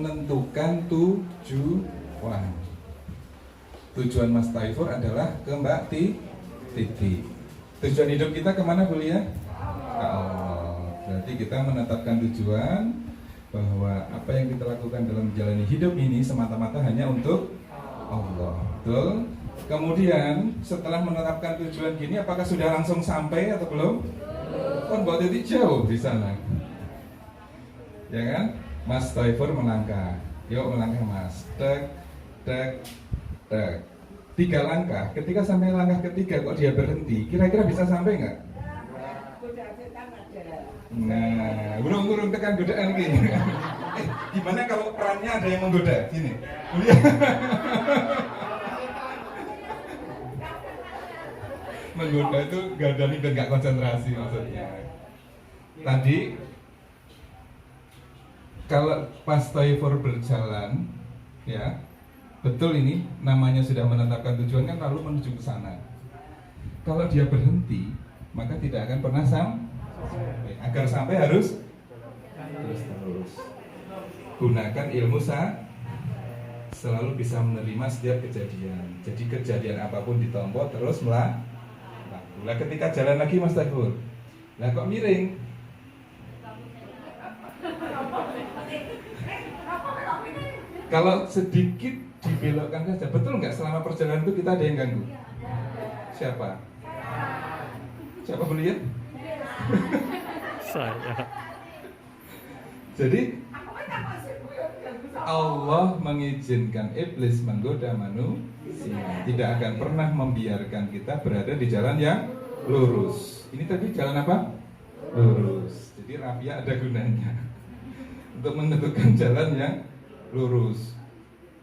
menentukan tujuan. Tujuan Mas Taifur adalah ke Mbak Titi. Tujuan hidup kita kemana Bu Lia? Ke Allah. Berarti kita menetapkan tujuan bahwa apa yang kita lakukan dalam menjalani hidup ini semata-mata hanya untuk Allah. Betul? Kemudian setelah menetapkan tujuan gini, apakah sudah langsung sampai atau belum? Kan Mbak Titi jauh di sana. Ya kan? Mas Taifur melangkah. Yuk melangkah Mas. Tek, tek, tek. 3 langkah. Ketika sampai langkah ketiga kok dia berhenti, kira-kira bisa sampai nggak? Nah, burung-burung tekan godaan gini. Gimana kalau perannya ada yang menggoda? Gini. Menggoda itu gadani dan nggak konsentrasi maksudnya. Tadi kalau pas Taifur berjalan, ya betul ini namanya sudah menetapkan tujuan kan lalu menuju ke sana. Kalau dia berhenti, maka tidak akan pernah sampai. Agar sampai harus terus. Gunakan ilmu selalu bisa menerima setiap kejadian. Jadi kejadian apapun ditompo terus melaku. Lah ketika jalan lagi Mas Taifur, lah kok miring? Kalau sedikit dibelokkan saja, betul nggak selama perjalanan itu kita ada yang ganggu? Siapa? Siapa boleh lihat? Saya. Jadi Allah mengizinkan iblis menggoda manusia, tidak akan pernah membiarkan kita berada di jalan yang lurus. Ini tadi jalan apa? Lurus. Jadi rafia ada gunanya untuk menentukan jalan yang lurus.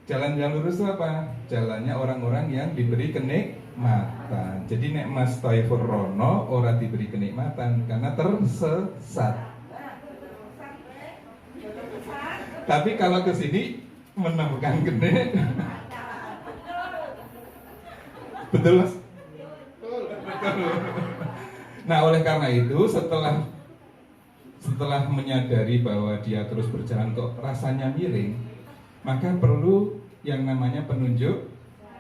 Jalan yang lurus itu apa? Jalannya orang-orang yang diberi kenikmatan. Jadi nek Mas Taifur rono ora diberi kenikmatan karena tersesat. Tapi kalau ke sini menemukan kenikmatan. Betul Mas? Betul. Nah oleh karena itu setelah menyadari bahwa dia terus berjalan kok rasanya miring, maka perlu yang namanya penunjuk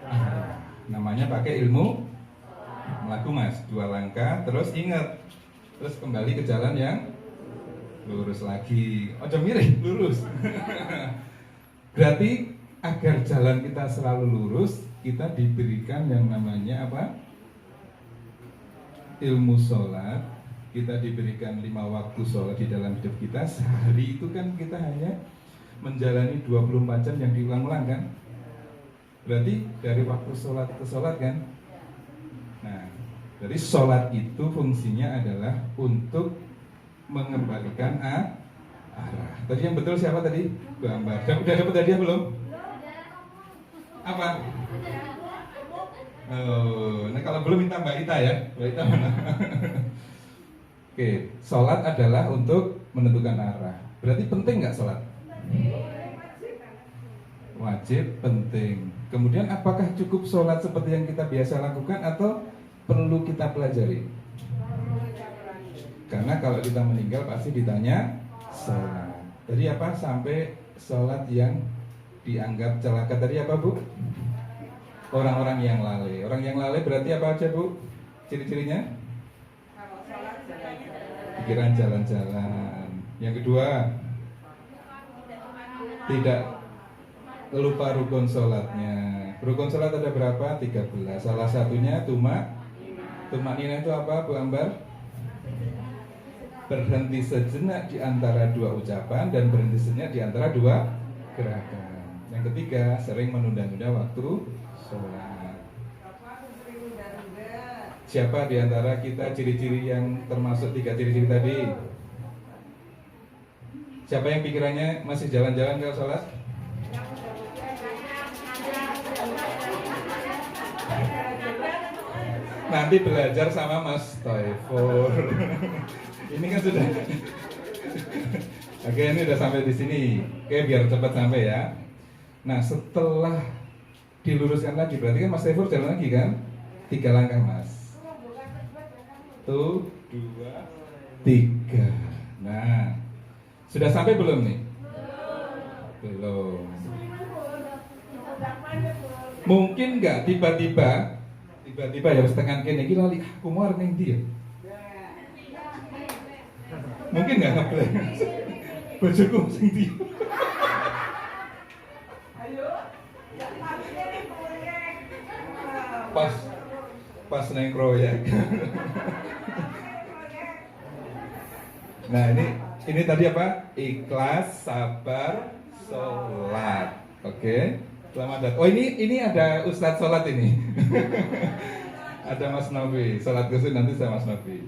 arah. Namanya pakai ilmu melaku Mas, 2 langkah terus ingat, terus kembali ke jalan yang lurus lagi. Ojo miring, lurus. Berarti agar jalan kita selalu lurus, kita diberikan yang namanya apa? Ilmu sholat. Kita diberikan 5 waktu sholat di dalam hidup kita. Sehari itu kan kita hanya menjalani 24 jam yang diulang-ulang kan. Berarti dari waktu sholat ke sholat kan. Nah, dari sholat itu fungsinya adalah untuk mengembalikan arah. Tadi yang betul siapa tadi? Gambar. Udah dapat hadiah belum? Apa? Oh, nah kalau belum minta Mbak Ita ya. Mbak Ita mana? Oke, sholat adalah untuk menentukan arah. Berarti penting nggak sholat? Wajib, penting. Kemudian apakah cukup sholat seperti yang kita biasa lakukan atau perlu kita pelajari? Karena kalau kita meninggal pasti ditanya sholat. Tadi apa? Sampai sholat yang dianggap celaka. Tadi apa Bu? Orang-orang yang lalai. Orang yang lalai berarti apa aja Bu? Ciri-cirinya? Pikiran jalan-jalan. Yang kedua, tidak lupa rukun sholatnya. Rukun sholat ada berapa? 13. Salah satunya tumakninah itu apa Bu Ambar? Berhenti sejenak di antara 2 ucapan dan berhenti sejenak di antara 2 gerakan. Yang ketiga, sering menunda-nunda waktu sholat. Siapa di antara kita ciri-ciri yang termasuk 3 ciri-ciri tadi? Siapa yang pikirannya masih jalan-jalan kalau sholat? Nanti belajar sama Mas Taifur. Ini kan sudah. Oke, ini udah sampai di sini. Oke, biar cepat sampai ya. Nah, setelah diluruskan lagi, berarti kan Mas Taifur jalan lagi kan? 3 langkah Mas. 1, 2, 3. Nah, sudah sampai belum nih? Belum. Mungkin nggak tiba-tiba ya setengah kene iki lali aku mau ning ndi ya? Mungkin nggak ngeplay. Bojoku sing ndi? Pas neng proyek. Nah ini tadi apa? Ikhlas, sabar, sholat. Oke, selamat datang. Oh ini ada Ustadz sholat ini. Ada Mas Novi. Sholat khusus nanti sama Mas Novi.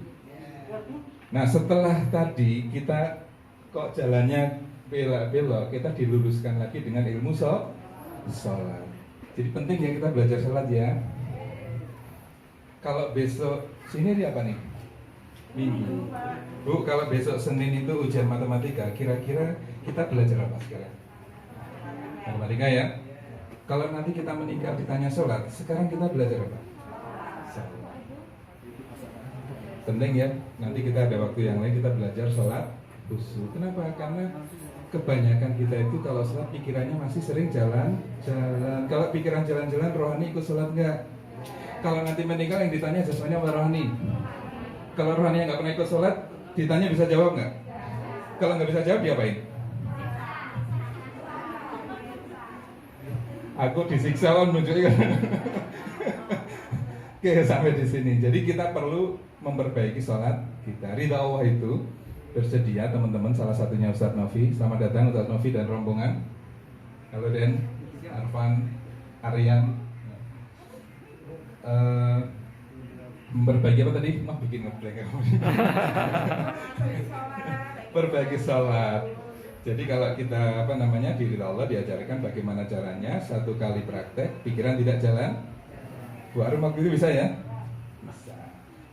Nah setelah tadi kita kok jalannya belok, kita diluruskan lagi dengan ilmu sholat. Jadi penting ya kita belajar sholat ya. Kalau besok sini dia apa nih? Minggu. Bu, kalau besok Senin itu ujian matematika, kira-kira kita belajar apa sekarang? Matematika ya. Kalau nanti kita menikah ditanya sholat, sekarang kita belajar apa? Sholat. Penting ya. Nanti kita ada waktu yang lain kita belajar sholat khusyuk. Kenapa? Karena kebanyakan kita itu kalau sholat pikirannya masih sering jalan-jalan. Kalau pikiran jalan-jalan, rohani ikut sholat enggak? Kalau nanti meninggal yang ditanya jasmani sama rohani. Kalau rohani yang nggak pernah ikut sholat, ditanya bisa jawab nggak? Kalau nggak bisa jawab, diapain? Aku disiksa kan menunjukkan. Oke, sampai di sini. Jadi kita perlu memperbaiki sholat kita. Ridha Allah itu bersedia, teman-teman. Salah satunya Ustadz Novi. Selamat datang Ustadz Novi dan rombongan. Halo Den, Arfan, Aryan. Memperbaiki apa tadi? Bikin ngeblank. Perbaiki sholat. Jadi kalau kita di ridha Allah diajarkan bagaimana caranya. Satu kali praktek, pikiran tidak jalan. Bu Arum waktu itu bisa ya? Bisa.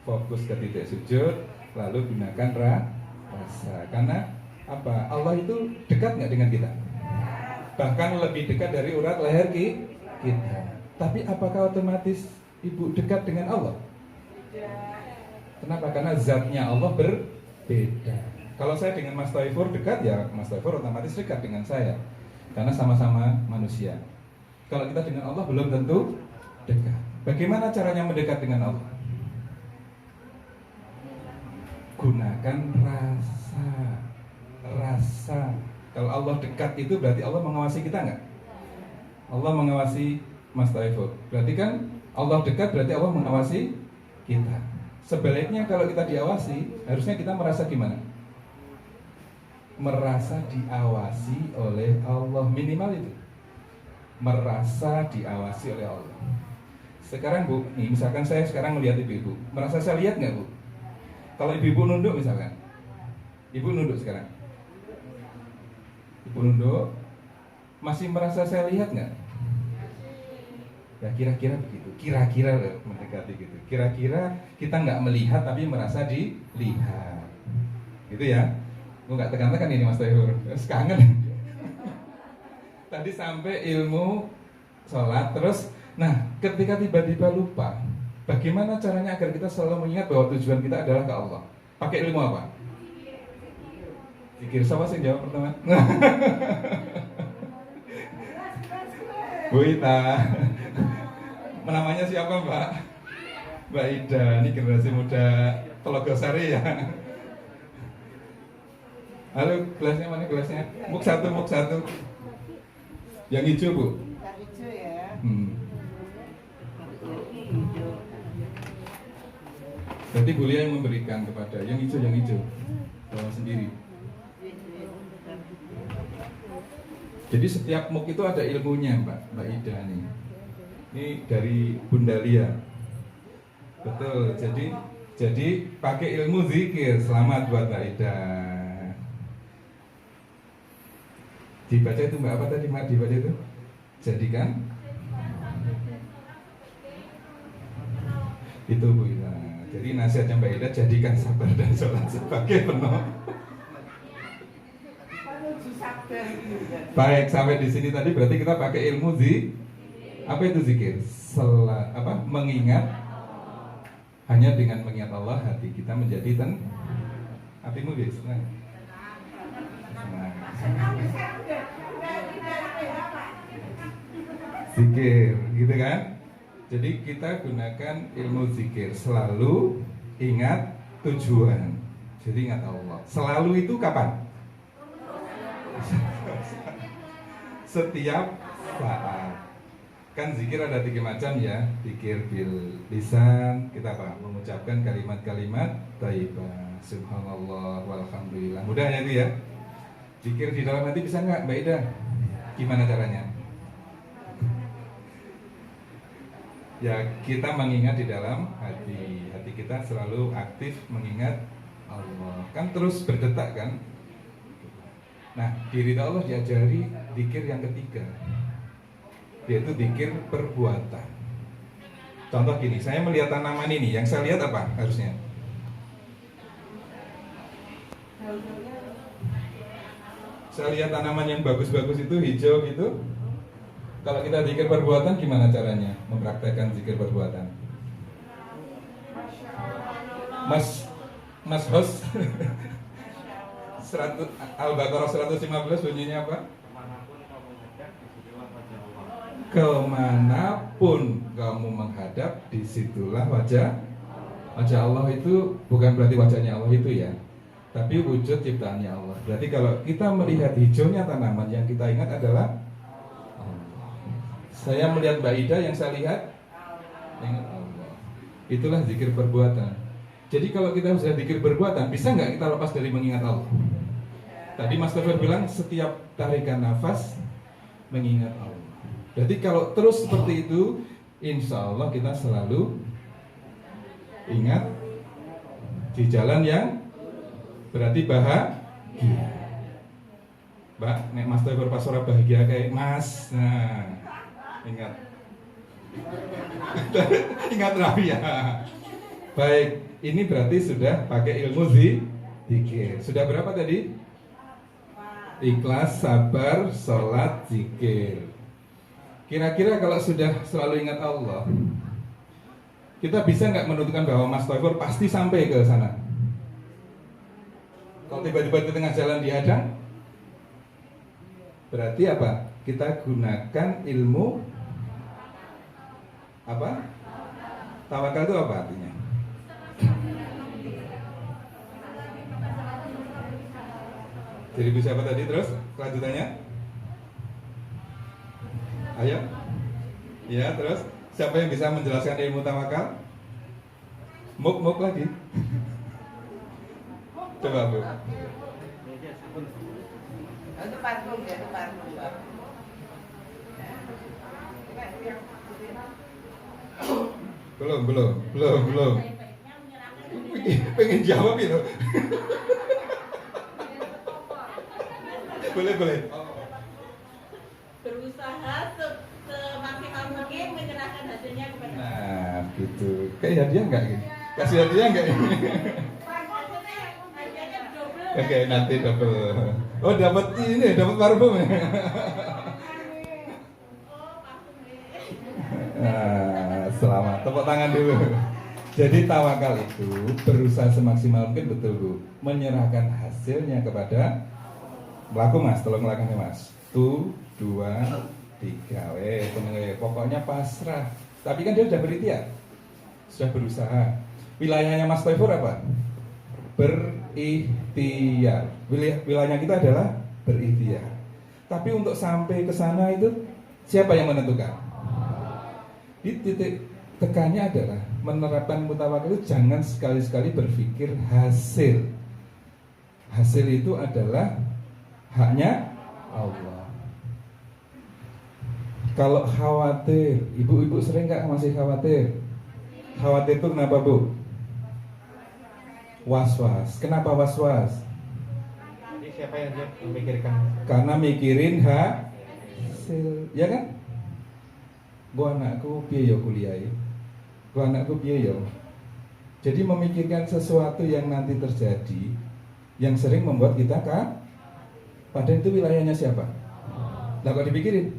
Fokus ke titik sujud, lalu gunakan rasa. Karena apa? Allah itu dekat nggak dengan kita? Bahkan lebih dekat dari urat leher kita. Tapi apakah otomatis Ibu dekat dengan Allah? Kenapa? Karena zatnya Allah berbeda. Kalau saya dengan Mas Taifur dekat, ya Mas Taifur otomatis dekat dengan saya. Karena sama-sama manusia. Kalau kita dengan Allah belum tentu dekat. Bagaimana caranya mendekat dengan Allah? Gunakan rasa. Kalau Allah dekat itu berarti Allah mengawasi kita nggak? Allah mengawasi Mas Taifur. Berarti kan Allah dekat berarti Allah mengawasi kita. Sebaliknya kalau kita diawasi, harusnya kita merasa gimana? Merasa diawasi oleh Allah, minimal itu. Merasa diawasi oleh Allah. Sekarang Bu, nih misalkan saya sekarang melihat ibu-ibu, merasa saya lihat nggak Bu? Kalau ibu-ibu nunduk misalkan, ibu nunduk sekarang, ibu nunduk, masih merasa saya lihat nggak? Ya kira-kira begitu, kira-kira mendekati gitu. Kira-kira kita nggak melihat tapi merasa dilihat, gitu ya. Gue nggak tekan-tekan ini Mas Taifur, kangen. Tadi sampai ilmu sholat, terus, nah ketika tiba-tiba lupa, bagaimana caranya agar kita selalu mengingat bahwa tujuan kita adalah ke Allah? Pakai ilmu apa? Zikir. Siapa sih jawab pertama? Bu Ita. Namanya siapa Mbak? Mbak Ida, ini generasi muda Telogosari ya. Halo, gelasnya mana gelasnya? Muk satu. Yang hijau Bu? Yang hijau ya. Berarti Bu Lia yang memberikan kepada yang hijau. Bawa sendiri. Jadi setiap muk itu ada ilmunya Mbak Ida nih. Ini dari Bunda Lia. Betul. Jadi pakai ilmu zikir. Selamat buat Mbak Ida. Dibaca itu Mbak apa tadi Mbak dibaca itu? Jadikan itu Bu Ida. Jadi nasihatnya Mbak Ida, jadikan sabar dan sholat sebagai penolong. Baik, sampai di sini tadi berarti kita pakai ilmu apa itu zikir? Mengingat. Hanya dengan mengingat Allah hati kita menjadi hatimu dia senang. zikir, gitu kan? Jadi kita gunakan ilmu zikir, selalu ingat tujuan. Jadi ingat Allah. Selalu itu kapan? Setiap saat. Kan zikir ada 3 macam ya. Zikir bil lisan, kita apa? Mengucapkan kalimat-kalimat thayyibah, subhanallah walhamdulillah. Mudah ya itu ya. Zikir di dalam hati bisa nggak, Mbak Ida? Gimana caranya? Ya kita mengingat di dalam hati. Hati kita selalu aktif mengingat Allah. Kan terus berdetak kan? Nah, diri Allah diajari zikir yang ketiga, yaitu zikir perbuatan. Contoh gini, saya melihat tanaman ini, yang saya lihat apa harusnya? Saya lihat tanaman yang bagus-bagus itu hijau gitu. Kalau kita zikir perbuatan gimana caranya mempraktekkan zikir perbuatan? Mas host Al-Baqarah 115 bunyinya apa? Kemanapun kamu menghadap, disitulah wajah Allah. Itu bukan berarti wajahnya Allah itu ya, tapi wujud ciptaannya Allah. Berarti kalau kita melihat hijaunya tanaman, yang kita ingat adalah Allah. Saya melihat Mbak Ida, yang saya lihat ingat Allah. Itulah zikir perbuatan. Jadi kalau kita sudah zikir perbuatan, bisa nggak kita lepas dari mengingat Allah? Tadi Mas Tafir bilang setiap tarikan nafas mengingat Allah. Jadi kalau terus seperti itu, insya Allah kita selalu ingat di jalan yang berarti bahagia. Mbak, nek Mas Tafir pas ora bahagia kayak Mas, nah ingat, ingat Rabia. Baik, ini berarti sudah pakai ilmu zikir. Sudah berapa tadi? Ikhlas, sabar, sholat, zikir. Kira-kira kalau sudah selalu ingat Allah, kita bisa nggak menentukan bahwa Mas Tafir pasti sampai ke sana? Kalau tiba-tiba di tengah jalan dihadang, berarti apa? Kita gunakan ilmu apa? Tawakal itu apa artinya? Jadi bisa apa tadi terus kelanjutannya? Ayo. Ya, terus siapa yang bisa menjelaskan ilmu tawakal? Muk lagi. Coba Bu. Itu parfum ya, itu parfum. Belum. Pengen jawab itu. Boleh. Berusaha semaksimal mungkin menyerahkan hasilnya kepada Allah. Nah, gitu. Kayak hadiah enggak gitu? Kasih hadiah enggak ini? Hadiahnya double. Oke, nanti double. Oh, dapat ini, dapat parfum ya. Nah, selamat. Tepuk tangan dulu. Jadi tawakal itu berusaha semaksimal mungkin, betul Bu, menyerahkan hasilnya kepada pelaku. Mas, tolong lakukan Mas. 1, 2, 3. Pokoknya pasrah. Tapi kan dia sudah berikhtiar, sudah berusaha. Wilayahnya Mas Tafir apa? Berikhtiar. Wilayahnya kita adalah berikhtiar. Tapi untuk sampai ke sana itu siapa yang menentukan? Di titik tekannya adalah menerapkan mutawakil itu jangan sekali-sekali berpikir hasil. Hasil itu adalah haknya Allah. Kalau khawatir, ibu-ibu sering nggak masih khawatir? Khawatir itu kenapa Bu? Was-was. Kenapa was-was? Jadi siapa yang memikirkan? Karena mikirin hasil, ya kan? Gua anakku piye yo kuliah, gua anakku piye yo. Jadi memikirkan sesuatu yang nanti terjadi, yang sering membuat kita kan? Padahal itu wilayahnya siapa? Lah kok dipikirin?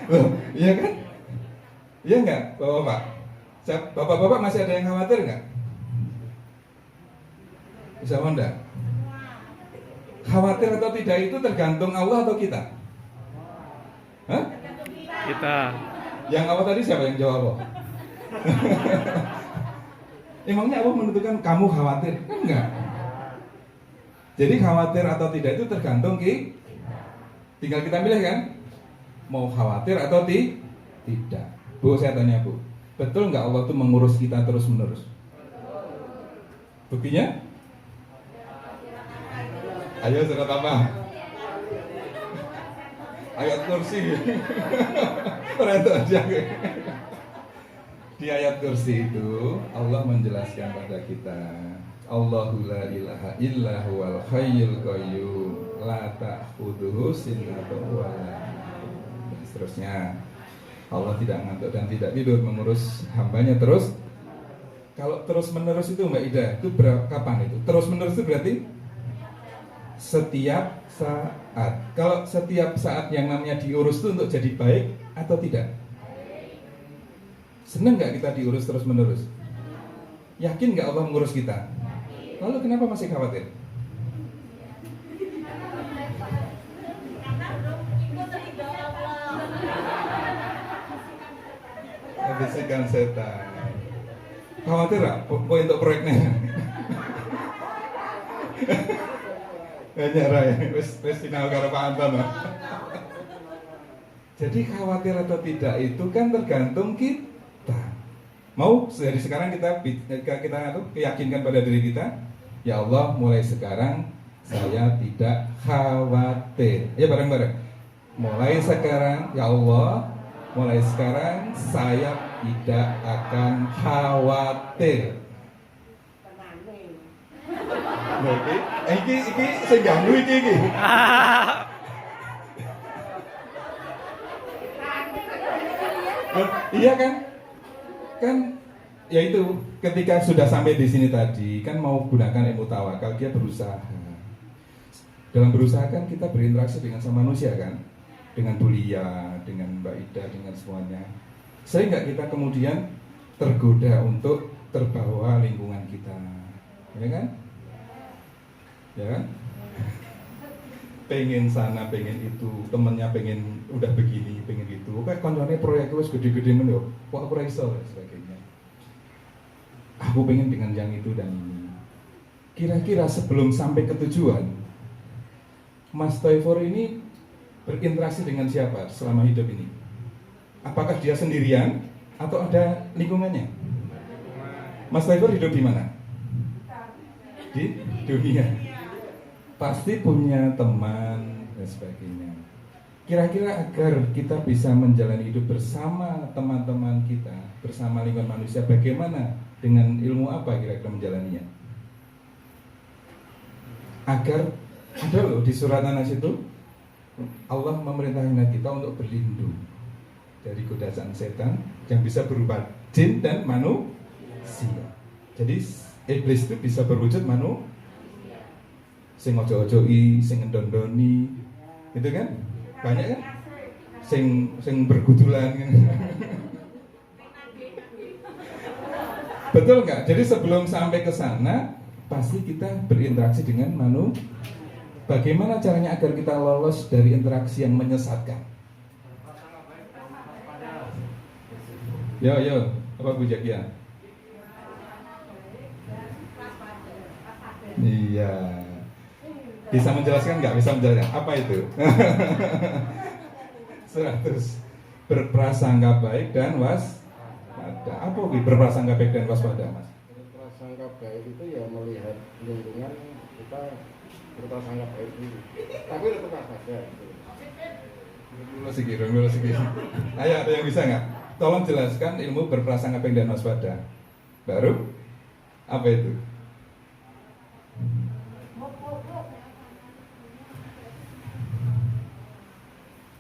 Loh, iya kan? Iya enggak, Bapak-bapak? Bapak-bapak masih ada yang khawatir enggak? Bisa enggak? Khawatir atau tidak itu tergantung Allah atau kita? Hah? Kita. Yang apa tadi siapa yang jawab apa? Emangnya Allah menentukan kamu khawatir? Enggak. Jadi khawatir atau tidak itu tergantung tinggal kita pilih kan? Mau khawatir atau tidak. Bu, saya tanya Bu, betul nggak Allah itu mengurus kita terus menerus? Buktinya? Ayo surat apa? Ayat kursi. Ternyata aja. Di ayat kursi itu Allah menjelaskan pada kita, Allahu la ilaha illa huwal hayyul qayyum la ta'khudhuhu sinatun wa la naum. Dan seterusnya. Allah tidak ngantuk dan tidak tidur, mengurus hambanya terus. Kalau terus menerus itu Mbak Ida, itu kapan itu? Terus menerus itu berarti setiap saat. Kalau setiap saat yang namanya diurus itu untuk jadi baik atau tidak? Senang nggak kita diurus terus menerus? Yakin nggak Allah mengurus kita? Lalu kenapa masih khawatir? Karena belum ikut ridho Allah. Bisikan setan. Khawatir nggak? Poin untuk proyeknya? Banyak Ray, wes final karo Pak Anton. Jadi khawatir atau tidak itu kan tergantung kita. Mau dari sekarang kita keyakinkan pada diri kita, ya Allah mulai sekarang saya tidak khawatir. Ya bareng-bareng. Mulai sekarang ya Allah, mulai sekarang saya tidak akan khawatir. Iki sing ganggu iki. Iya kan? Kan ya itu ketika sudah sampai di sini tadi kan mau gunakan ilmu tawakal, dia berusaha. Dalam berusaha kan kita berinteraksi dengan sama manusia kan, dengan Bulia, dengan Mbak Ida, dengan semuanya. Sehingga kita kemudian tergoda untuk terbawa lingkungan kita, ya kan? Ya kan? Pengen sana, pengen itu, temennya pengen udah begini, pengen gitu. Kayak konconnya proyek wis gede-gede men yo. Kok aku ora iso dan sebagainya. Aku pengen dengan yang itu dan ini. Kira-kira sebelum sampai ke tujuan, Mas Toifor ini berinteraksi dengan siapa selama hidup ini? Apakah dia sendirian atau ada lingkungannya? Mas Toifor hidup di mana? Di dunia. Pasti punya teman dan sebagainya. Kira-kira agar kita bisa menjalani hidup bersama teman-teman kita, bersama lingkungan manusia, bagaimana? Dengan ilmu apa kira-kira menjalaninya? Agar ada loh di surat An-Nas itu Allah memerintahkan kita untuk berlindung dari godaan setan yang bisa berupa jin dan manusia. Jadi iblis itu bisa berwujud manusia, sing ojo-ojoi, sing ndondoni, gitu kan? Banyak kan? Sing bergudulan kan? Betul nggak? Jadi sebelum sampai ke sana pasti kita berinteraksi dengan manusia. Bagaimana caranya agar kita lolos dari interaksi yang menyesatkan? Yo, apa Bu Jakia? Iya. Bisa menjelaskan nggak? Bisa menjelaskan apa itu? 100 berprasangka baik dan waspada. Apa berprasangka baik dan waspada, Mas? Berprasangka baik itu ya melihat lingkungan kita berprasangka baik itu. Tapi tetap waspada. Dulu segi. Ayo, ada yang bisa nggak? Tolong jelaskan ilmu berprasangka baik dan waspada. Baru apa itu?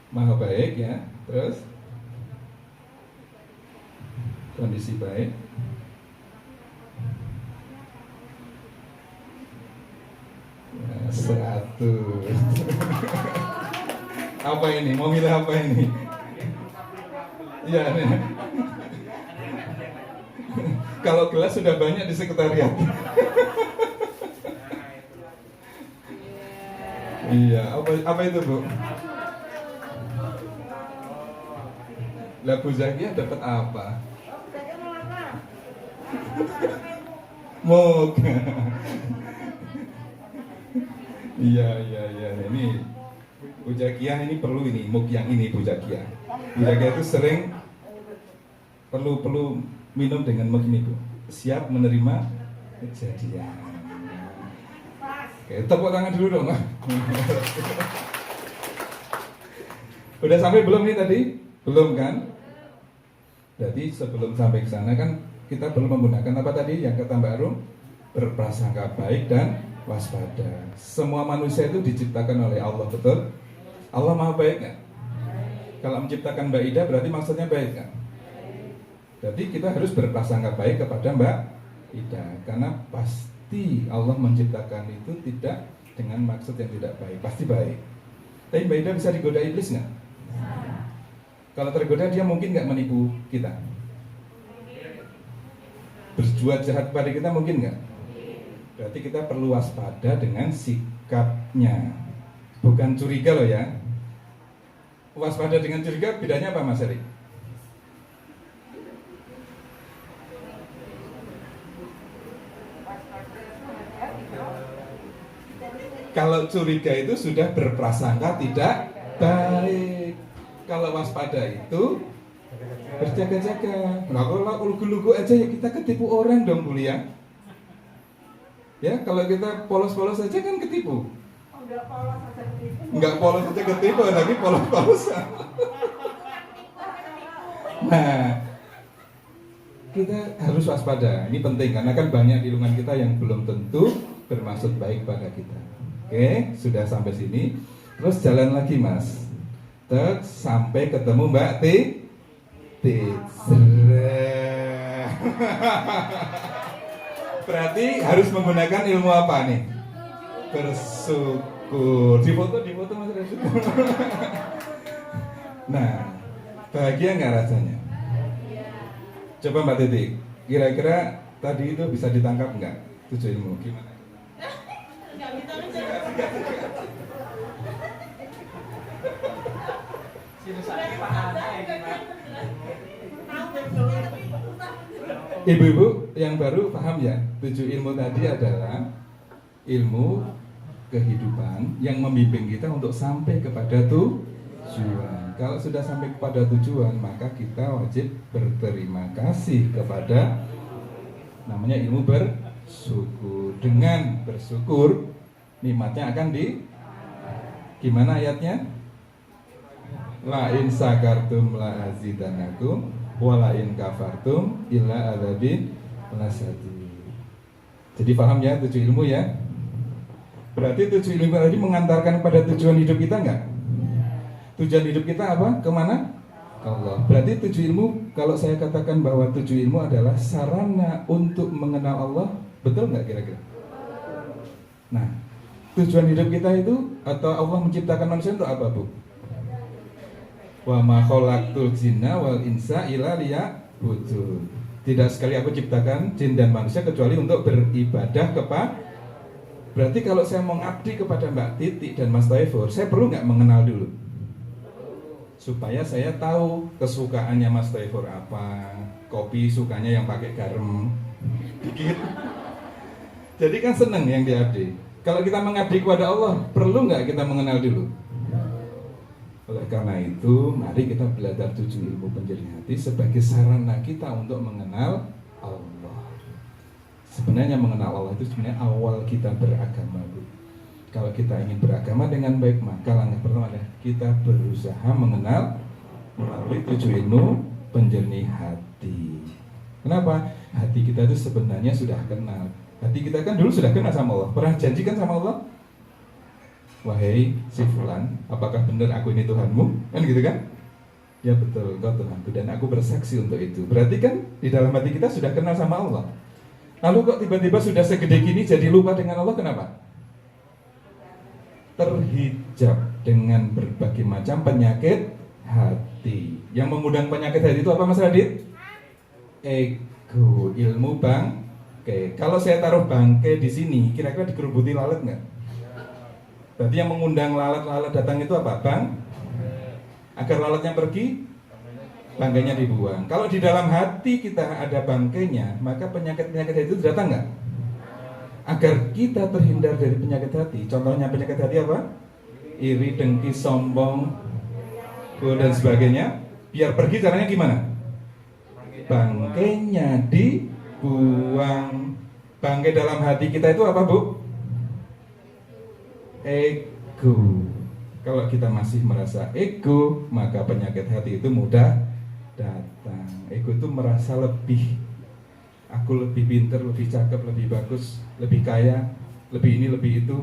Maha baik ya, terus kondisi baik, ya, 100. Apa ini? Mau milih apa ini? Iya nih. Kalau gelas sudah banyak di sekretariat. Iya, apa itu Bu? Lah Bu Zakia dapat apa? Mug. Iya. Ini Bu Zakia ini perlu ini mug yang ini Bu Zakia. Bu Zakia itu sering perlu minum dengan mug ini Bu. Siap menerima kejadian. Oke, tepuk tangan dulu dong. Udah sampai belum nih tadi? Belum kan? Jadi sebelum sampai ke sana kan kita perlu menggunakan apa tadi yang kata Mbak Rum? Berprasangka baik dan waspada. Semua manusia itu diciptakan oleh Allah, betul? Allah Maha baik kan? Kalau menciptakan Mbak Ida berarti maksudnya baik kan? Jadi kita harus berprasangka baik kepada Mbak Ida, karena pasti Allah menciptakan itu tidak dengan maksud yang tidak baik, pasti baik. Tapi Mbak Ida bisa digoda iblis nggak? Kalau tergoda dia mungkin nggak menipu kita. Berbuat jahat pada kita mungkin nggak? Berarti kita perlu waspada dengan sikapnya, bukan curiga loh ya. Waspada dengan curiga bedanya apa Mas Erik? Kalau curiga itu sudah berprasangka tidak baik. Kalau waspada itu berjaga-jaga. Nah, kalau lugu-lugu aja ya kita ketipu orang dong Bu Lia. Ya, kalau kita polos-polos aja kan ketipu. Enggak polos aja ketipu, tapi polos-polos. Nah, kita harus waspada. Ini penting karena kan banyak di lingkungan kita yang belum tentu bermaksud baik pada kita. Oke, sudah sampai sini. Terus jalan lagi Mas. Sampai ketemu Mbak Berarti harus menggunakan ilmu apa nih? Bersyukur. Di foto Mas bersyukur. Nah, bahagia nggak rasanya? Coba Mbak Titi, kira-kira tadi itu bisa ditangkap nggak 7 ilmu? Gimana? Nggak bisa. Ibu-ibu yang baru paham ya, 7 ilmu tadi adalah ilmu kehidupan yang membimbing kita untuk sampai kepada tujuan. Kalau sudah sampai kepada tujuan, maka kita wajib berterima kasih kepada namanya ilmu bersyukur. Dengan bersyukur, nikmatnya akan gimana ayatnya? La in sakartum la azidanakum wala in kafartum illa adzabin lasadi. Jadi paham ya 7 ilmu ya? Berarti 7 ilmu tadi mengantarkan pada tujuan hidup kita enggak? Tujuan hidup kita apa? Kemana? Ke Allah. Berarti 7 ilmu, kalau saya katakan bahwa 7 ilmu adalah sarana untuk mengenal Allah, betul nggak kira-kira? Nah, tujuan hidup kita itu atau Allah menciptakan manusia untuk apa Bu? Wa ma khalaqtul jinna wal insa illa liya'budun. Tidak sekali aku ciptakan jin dan manusia kecuali untuk beribadah kepada. Berarti kalau saya mau ngabdi kepada Mbak Titi dan Mas Taifur, saya perlu nggak mengenal dulu? Supaya saya tahu kesukaannya Mas Taifur apa. Kopi sukanya yang pakai garam dikit. Jadi kan seneng yang diabdi. Kalau kita mengabdi kepada Allah, perlu nggak kita mengenal dulu? Oleh karena itu, mari kita belajar 7 ilmu penjernih hati sebagai sarana kita untuk mengenal Allah. Sebenarnya mengenal Allah itu sebenarnya awal kita beragama, Bu. Kalau kita ingin beragama dengan baik, maka langkah pertama adalah kita berusaha mengenal melalui 7 ilmu penjernih hati. Kenapa? Hati kita itu sebenarnya sudah kenal. Hati kita kan dulu sudah kenal sama Allah. Pernah janjikan sama Allah? Wahai si fulan, apakah benar aku ini Tuhanmu? Kan gitu kan? Ya betul, kau Tuhanku dan aku bersaksi untuk itu. Berarti kan di dalam hati kita sudah kenal sama Allah. Lalu kok tiba-tiba sudah segede gini jadi lupa dengan Allah, kenapa? Terhijab dengan berbagai macam penyakit hati. Yang mengundang penyakit hati itu apa Mas Radit? Ego, ilmu bangke. Kalau saya taruh bangke di sini, kira-kira dikerubuti lalat nggak? Berarti yang mengundang lalat-lalat datang itu apa? Bang? Agar lalatnya pergi? bangkainya dibuang. Kalau di dalam hati kita ada bangkainya, maka penyakit-penyakit itu datang nggak? Agar kita terhindar dari penyakit hati. Contohnya penyakit hati apa? Iri, dengki, sombong, dan sebagainya. Biar pergi caranya gimana? Bangkainya dibuang. Bangkai dalam hati kita itu apa, Bu? Ego. Kalau kita masih merasa ego, maka penyakit hati itu mudah datang. Ego itu merasa lebih, aku lebih pintar, lebih cakep, lebih bagus, lebih kaya, lebih ini, lebih itu,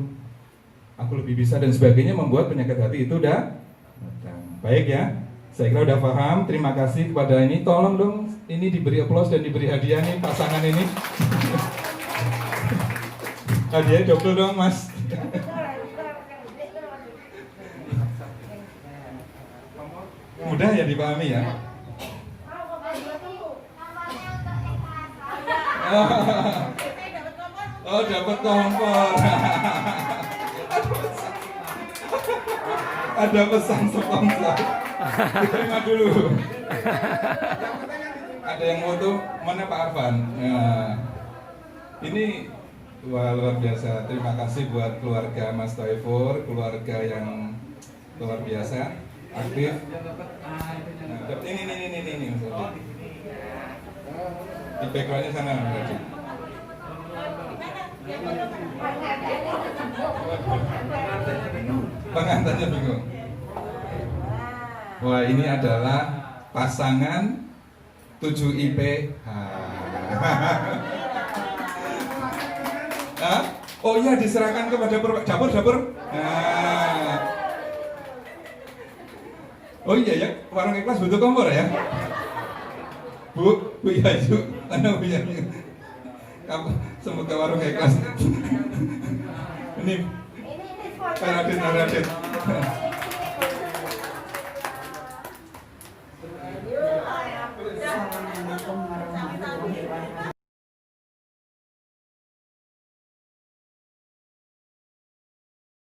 aku lebih bisa dan sebagainya, membuat penyakit hati itu datang. Baik ya, saya kira udah paham. Terima kasih kepada ini. Tolong dong ini diberi aplaus dan diberi hadiah nih pasangan ini. Hadiah double dong, Mas. Mudah ya dipahami ya. Oh, dapat kompor. Ada pesan sponsor. Terima dulu. Ada yang mau tuh, mana Pak Arfan? Nah, ini wah, luar biasa. Terima kasih buat keluarga Mas Taifur, keluarga yang luar biasa, aktif. Nah, ini Mas Adi. Di backgroundnya sana Mas Adi. Pengantinnya bingung. Wah, ini adalah pasangan 7 IPH. Hah? Oh iya, diserahkan kepada dapur. Nah. Oh iya ya, warung ikhlas butuh kompor ya. Bu Yayu, Bu Yayu. Kamu semut ke warung ikhlas. Ini Radit.